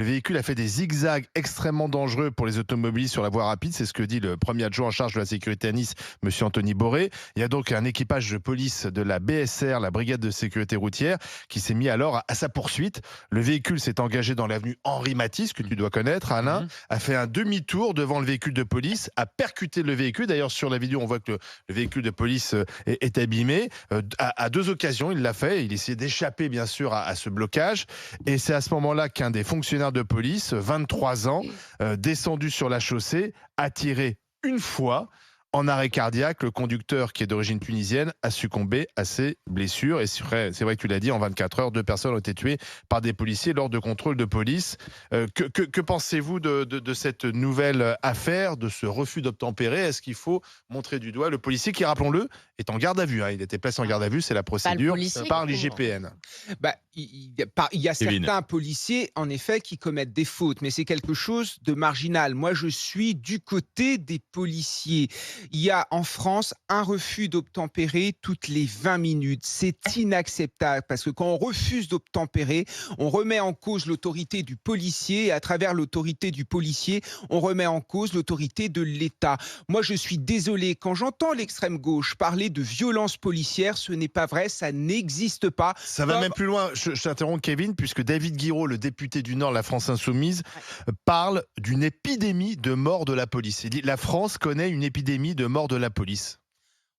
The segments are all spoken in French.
Le véhicule a fait des zigzags extrêmement dangereux pour les automobilistes sur la voie rapide. C'est ce que dit le premier adjoint en charge de la sécurité à Nice, M. Anthony Boré. Il y a donc un équipage de police de la BSR, la brigade de sécurité routière, qui s'est mis alors à sa poursuite. Le véhicule s'est engagé dans l'avenue Henri Matisse, que tu dois connaître, Alain, a fait un demi-tour devant le véhicule de police, a percuté le véhicule. D'ailleurs, sur la vidéo, on voit que le véhicule de police est abîmé. À deux occasions, il l'a fait. Il essayait d'échapper, bien sûr, à ce blocage. Et c'est à ce moment-là qu'un des fonctionnaires de police, 23 ans, descendu sur la chaussée, a tiré une fois. En arrêt cardiaque, le conducteur, qui est d'origine tunisienne, a succombé à ses blessures. Et c'est vrai que tu l'as dit, en 24 heures, 2 personnes ont été tuées par des policiers lors de contrôles de police. Que pensez-vous de cette nouvelle affaire, de ce refus d'obtempérer? Est-ce qu'il faut montrer du doigt le policier qui, rappelons-le, est en garde à vue, hein. Il était placé en garde à vue, c'est la procédure par l'IGPN. Il y a certains policiers, en effet, qui commettent des fautes, mais c'est quelque chose de marginal. Moi, je suis du côté des policiers. Il y a en France un refus d'obtempérer toutes les 20 minutes. C'est inacceptable parce que quand on refuse d'obtempérer, on remet en cause l'autorité du policier et à travers l'autorité du policier, on remet en cause l'autorité de l'État. Moi, je suis désolé, quand j'entends l'extrême gauche parler de violence policière, ce n'est pas vrai, ça n'existe pas. Ça va même plus loin. Je t'interromps, Kevin, puisque David Guiraud, le député du Nord, la France Insoumise, parle d'une épidémie de mort de la police. Il dit la France connaît une épidémie de mort de la police.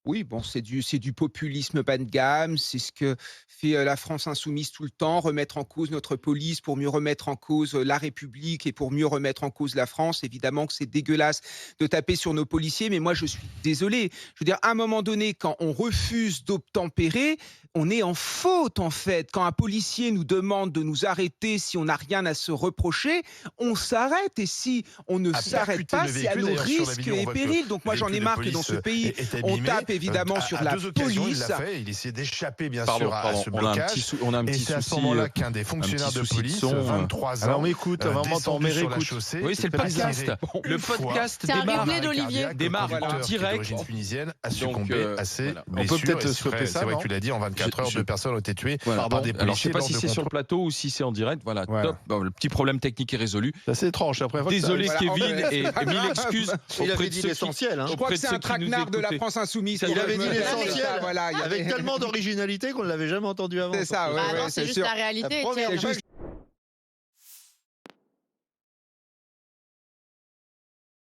Oui, bon, c'est du populisme bas de gamme, c'est ce que fait la France insoumise tout le temps, remettre en cause notre police pour mieux remettre en cause la République et pour mieux remettre en cause la France. Évidemment que c'est dégueulasse de taper sur nos policiers, mais moi je suis désolé. Je veux dire, à un moment donné, quand on refuse d'obtempérer, on est en faute en fait. Quand un policier nous demande de nous arrêter si on n'a rien à se reprocher, on s'arrête. Et si on ne s'arrête pas, c'est à nos risques et périls. Donc moi j'en ai marre que dans ce pays, on tape évidemment sur la police. Il essayait d'échapper bien sûr à ce blocage. On a un petit et c'est à ce moment-là qu'un des fonctionnaires de police, 23 ans, alors on écoute, descendu sur la chaussée. Oui, c'est le podcast. Le podcast démarre en direct. D'origine tunisienne a succombé à ses blessures. On peut peut-être stopper ça. C'est vrai que tu l'as dit, en 24 heures, 2 personnes ont été tuées par des policiers. Alors je ne sais pas si c'est sur le plateau ou si c'est en direct. Voilà, top. Bon, le petit problème technique est résolu. C'est assez étrange. Désolé Kevin et mille excuses. Il avait dit l'essentiel. Je crois que c'est un traquenard de la France insoumise. Il avait dit l'essentiel, voilà, avec tellement d'originalité qu'on ne l'avait jamais entendu avant. C'est ça, c'est juste la réalité. La première fois que